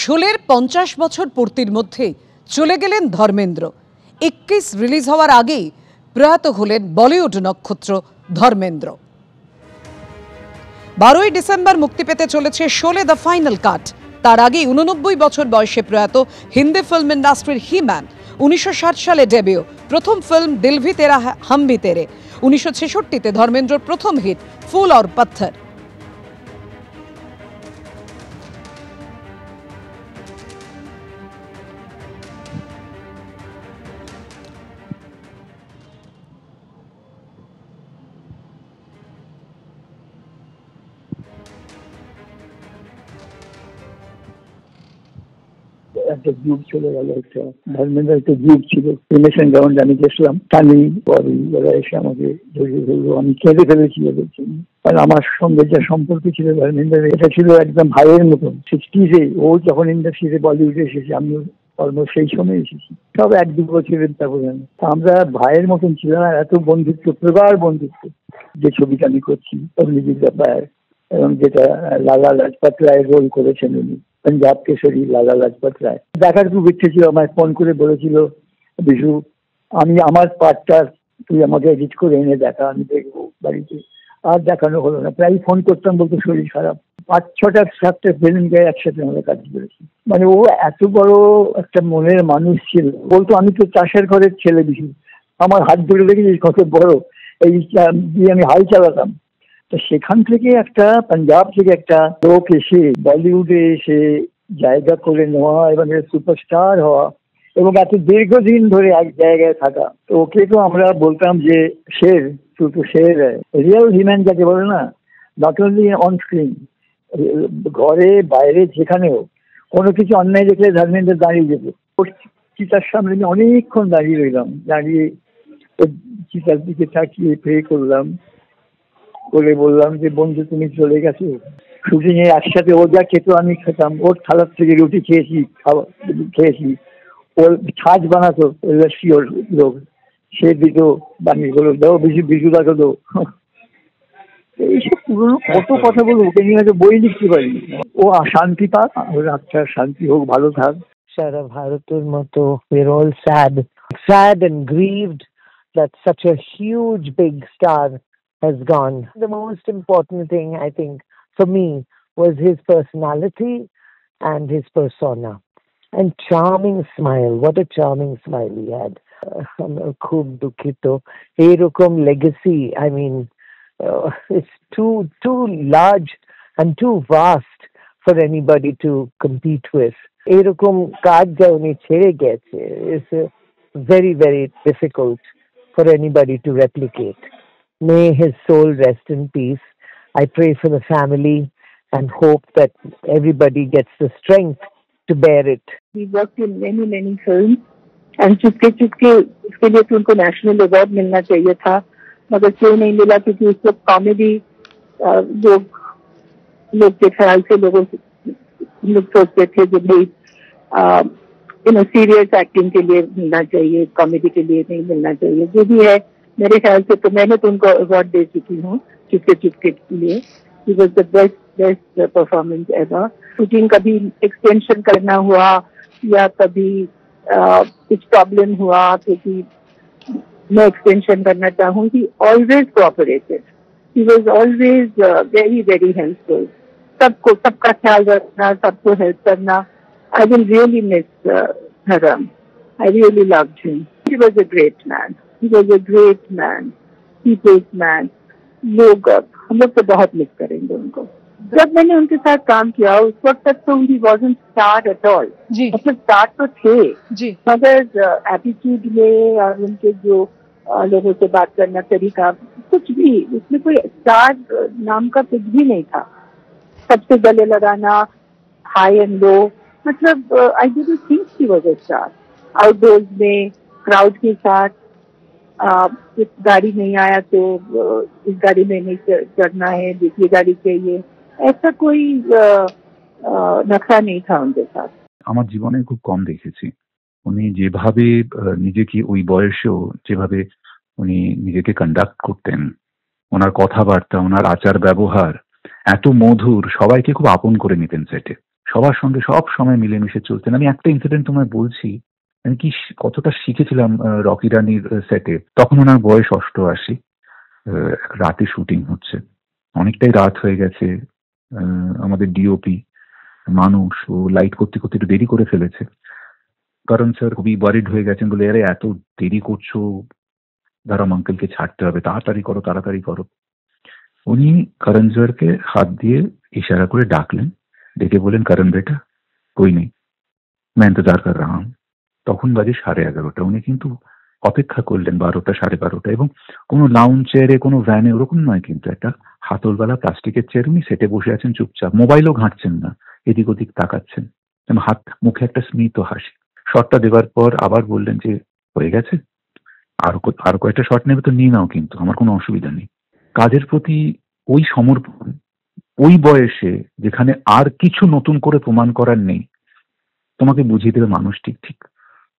শোলের 50 বছর পূর্তির মধ্যে চলে গেলেন ধর্মেন্দ্র। 21 রিলিজ হওয়ার আগেই প্রয়াত হলেন বলিউড নক্ষত্র ধর্মেন্দ্র। 12ই ডিসেম্বর মুক্তি পেতে চলেছে শোলে দ্য ফাইনাল কাট। তার আগে 89 বছর বয়সে প্রয়াত হিন্দি ফিল্ম ইন্ডাস্ট্রির হিম্যান। 1960 সালে ডেবিউ, প্রথম ফিল্ম দিল ভি তেরা হাম ভি তেরে। 1966-তে ধর্মেন্দ্রর প্রথম হিট ফুল और पत्थर। একটা যুগ চলে গেল, একটা ধর্মেন্দ্র একটা যুগ ছিল। প্রিমেশন গ্রাউন্ড আমি গেছিলাম, টানি ওরা এসে আমাকে জড়িয়ে ধরলো, আমি কেঁদে ফেলেছি ওদের জন্য। কারণ আমার সঙ্গে যা সম্পর্ক ছিল ধর্মেন্দ্রের, এটা ছিল একদম ভাইয়ের মতন। 60s-এ ও যখন ইন্ডাস্ট্রিতে বলিউডে এসেছে, আমি অলমোস্ট সেই সময় এসেছি, সব 1-2 বছরের ব্যবধান। আমরা ভাইয়ের মতন ছিল না, এত বন্ধুত্ব, প্রগাঢ় বন্ধুত্ব। যে ছবিটা আমি করছি অগ্নিবীর ব্যাপার, এবং যেটা লালা লাজপত রায়ের রোল করেছেন উনি, पंजाब केसरी लाला लाजपत राय। দেখার খুব ইচ্ছে ছিল, আমায় ফোন করে বলেছিল, বিশু আমি আমার পার্টটা তুই আমাকে এডিট করে এনে দেখা, আমি দেখবো বাড়িতে। আর দেখানো হলো না, প্রায় ফোন করতাম, বলতো শরীর খারাপ। 5-6টা ফিল্ম গায়ে একসাথে আমরা কাজ করেছি। মানে ও এত বড় একটা মনের মানুষ ছিল। বলতো আমি তো চাষের ঘরের ছেলে বিশু, আমার হাত ধরে দেখেছিস কত বড়, এই দিয়ে আমি হাল চালাতাম। তো সেখান থেকে একটা পাঞ্জাব থেকে একটা লোক এসে বলিউডে এসে জায়গা করে নেওয়া এবং সুপারস্টার হওয়া এবং এত দীর্ঘদিন ধরে এক জায়গায় থাকা, তো ওকে তো আমরা বলতাম যে শের, তুই তো শের, রিয়েল হিম্যান যাকে বলে না, নট অনলি অন স্ক্রিন, ঘরে বাইরে যেখানেও কোনো কিছু অন্যায় দেখলে ধর্মেন্দ্র দাঁড়িয়ে যেত। ওর চিতার সামনে আমি অনেকক্ষণ দাঁড়িয়ে রইলাম, দাঁড়িয়ে চিতার দিকে তাকিয়ে প্রে করলাম, বলে বললাম যে বন্ধু তুমি চলে গেছো। শুটিং এ একসাথে ও যা খেতো আমি খেতাম, ওর থালার থেকে রুটি খেয়েছি, ওর ছাঁচ বানাতো লস্যি, ওর লোক সে দিত, বানিয়ে বলো দাও বিজু দাকে দাও। এইসব পুরোনো কত কথা বলবো, ওকে নিয়ে হয়তো বই লিখতে পারি। ও শান্তি পাক, ওর আত্মার শান্তি হোক, ভালো থাক। সারা ভারতের মতো we're all sad and grieved that such a huge big star has gone. The most important thing, I think, for me was his personality and his persona. And charming smile. What a charming smile he had. Khub dukhito. Erokom legacy, I mean, it's too large and too vast for anybody to compete with. Erokom kaaj ja uni chhede geche is very, very difficult for anybody to replicate. May his soul rest in peace. I pray for the family and hope that everybody gets the strength to bear it. He worked in many films and चुपके उसके लिए तो उनको national award मिलना चाहिए था, मगर क्यों नहीं मिला, क्योंकि उस वक्त कॉमेडी लोग के ख्याल से लोग सोचते थे कि भाई सीरियस एक्टिंग के लिए मिलना चाहिए, कॉमेडी के लिए नहीं मिलना चाहिए। जो भी है, मेरे ख्याल से तो मैंने तो उनको अवार्ड दे चुकी हूँ चुपके के लिए। He was the best performance ever. Shooting कभी एक्सटेंशन करना हुआ या कभी कुछ प्रॉब्लम हुआ क्योंकि मैं एक्सटेंशन करना चाहूँ, he always cooperated. He was always very, very helpful. सबका ख्याल रखना, सबको हेल्प करना। I will really miss Haram. I really loved him. He was a great man. He was a great man. People's man. हम लोग तो बहुत miss करेंगे उनको। जब मैंने उनके साथ काम किया उस वक्त तक तो he wasn't star at all. मतलब स्टार तो थे, मगर एटीट्यूड में और उनके जो लोगों से बात करना तरीका, कुछ भी उसमें कोई स्टार नाम का कुछ भी नहीं था। सबसे गले लगाना, हाई एंड लो, मतलब I didn't think he was a star. Outdoors में क्राउड के साथ इस गाड़ी नहीं आया तो इस गाड़ी में नहीं चढ़ना है, दूसरी गाड़ी चाहिए, ऐसा कोई नखरा नहीं था उनके साथ। আমার জীবনে খুব কম দেখেছি উনি যেভাবে নিজেকে ওই বয়সেও যেভাবে উনি নিজেকে কন্ডাক্ট করতেন, ওনার কথাবার্তা, ওনার আচার ব্যবহার এত মধুর, সবাইকে খুব আপন করে নিতেন সেটে। সবার সঙ্গে সব সময় মিলেমিশে চলতেন। আমি একটা ইনসিডেন্ট তোমায় বলছি, আমি কি কতটা শিখেছিলাম রকি রানির সেটে। তখন ওনার বয়স 88, রাতে শুটিং হচ্ছে, অনেকটাই রাত হয়ে গেছে। আমাদের ডিওপি মানুষ, ও লাইট করতে করতে একটু দেরি করে ফেলেছে। কারণ স্যার খুবই ওয়ারিড হয়ে গেছেন, বলে আরে এত দেরি করছো, দাঁড়াও আঙ্কেলকে ছাড়তে হবে, তাড়াতাড়ি করো তাড়াতাড়ি করো। উনি করণ জোহরকে হাত দিয়ে ইশারা করে ডাকলেন, ডেকে বলেন করণ বেটা कोई नहीं मैं इंतजार कर रहा हूं। তখন বাজে 11:30। উনি কিন্তু অপেক্ষা করলেন 12টা 12:30, এবং কোনো লাউঞ্জ চেয়ারে কোনো ভ্যানে ওরকম নয়, কিন্তু একটা হাতলওয়ালা প্লাস্টিকের চেয়ার। উনি সেটে বসে আছেন চুপচাপ, মোবাইলও ঘাঁটছেন না, এদিক ওদিক তাকাচ্ছেন, এবং হাত মুখে একটা স্মিত হাসি। শটটা দেওয়ার পর আবার বললেন যে হয়ে গেছে, আরো কয়েকটা শট নেবে তো নিয়ে নাও, কিন্তু আমার কোনো অসুবিধা নেই। কাজের প্রতি ওই সমর্পণ, ওই বয়সে যেখানে আর কিছু নতুন করে প্রমাণ করার নেই, তোমাকে বুঝিয়ে দেবে মানুষ ঠিক ঠিক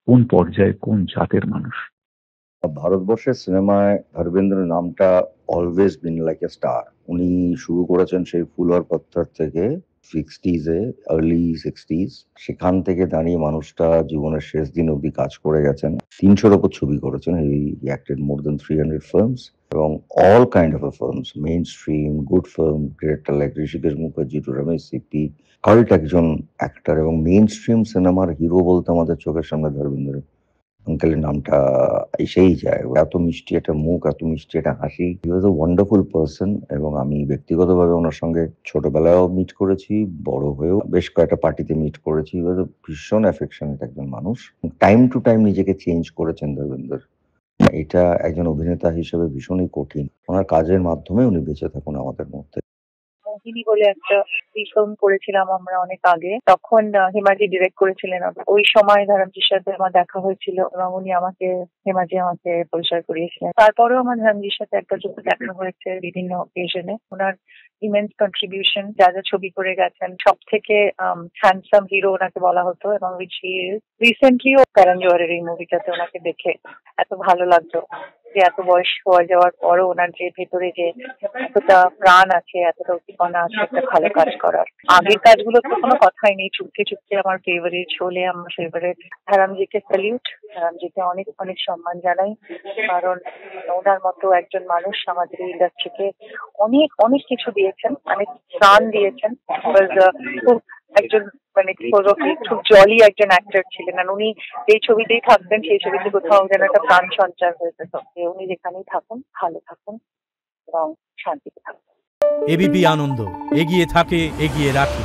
কোন পর্যায়ে কোন জাতের মানুষ। ভারতবর্ষের সিনেমায় ধর্মেন্দ্রের নামটা always been like a star. উনি শুরু করেছেন সেই ফুল और पत्थर থেকে 60s-এ, আর্লি 60s। সেখান থেকে দাঁড়িয়ে মানুষটা জীবনের শেষ দিন অবধি কাজ করে গেছেন। 300-র উপর ছবি করেছেন। He acted more than 300 films, এবং all kind of films, mainstream, good film, director like Hrishikesh Mukherjee to Ramesh Sippy. Cult একজন অ্যাক্টর, এবং মেইন স্ট্রিম সিনেমার হিরো বলতে আমাদের চোখের সামনে ধর্মেন্দ্র আঙ্কেলের নামটা এসেই যায়। এত মিষ্টি একটা মুখ, এত মিষ্টি একটা হাসি। হি ওয়াজ আ ওয়ান্ডারফুল পারসন, এবং আমি ব্যক্তিগতভাবে ওনার সঙ্গে ছোটবেলায়ও মিট করেছি, বড় হয়েও বেশ কয়েকটা পার্টিতে মিট করেছি। হি ওয়াজ আ ভীষণ অ্যাফেকশনেট একজন মানুষ। টাইম টু টাইম নিজেকে চেঞ্জ করেছেন ধর্মেন্দ্র। এটা একজন অভিনেতা হিসেবে ভীষণই কঠিন। ওনার কাজের মাধ্যমে উনি বেঁচে থাকুন আমাদের মধ্যে। মোহিনী বলে একটা ফিল্ম করেছিলাম আমরা অনেক আগে, তখন হেমাজি ডিরেক্ট করেছিলেন। ওই সময় ধরমজির সাথে আমার দেখা হয়েছিল, এবং উনি হেমাজি আমাকে পরিচয় করিয়েছিলেন। তারপরেও আমার ধরমজির সাথে একটা যুক্ত দেখা হয়েছে বিভিন্ন অকেশনে। ওনার ইমেন্স কন্ট্রিবিউশন, যা যা ছবি করে গেছেন, সব থেকে হ্যান্ডসাম হিরো ওনাকে বলা হতো, এবং রিসেন্টলিও করণ জোহরের এই মুভিটাতে ওনাকে দেখে এত ভালো লাগতো যে এত বয়স হয়ে যাওয়ার পরও ওনার যে ভেতরে যে এতটা প্রাণ আছে, এতটা উদ্দীপনা আছে একটা ভালো কাজ করার। আগের কাজগুলো তো কোনো কথাই নেই, চুপকে চুপকে আমার ফেভারিট, শোলে আমার ফেভারিট। ধরমজিকে স্যালিউট, ধরমজিকে অনেক অনেক সম্মান জানাই, কারণ ওনার মতো একজন মানুষ আমাদের ইন্ডাস্ট্রিকে অনেক অনেক কিছু দিয়েছেন, অনেক প্রাণ দিয়েছেন। খুব একজন খুব জলি একজন অ্যাক্টর ছিলেন, আর উনি এই ছবিতেই থাকতেন, সেই ছবিতে কোথাও যেন একটা প্রাণ সঞ্চার হয়ে যেত। উনি যেখানেই থাকুন, ভালো থাকুন এবং শান্তিতে থাকুন। এবিপি আনন্দ এগিয়ে থাকে, এগিয়ে রাখে।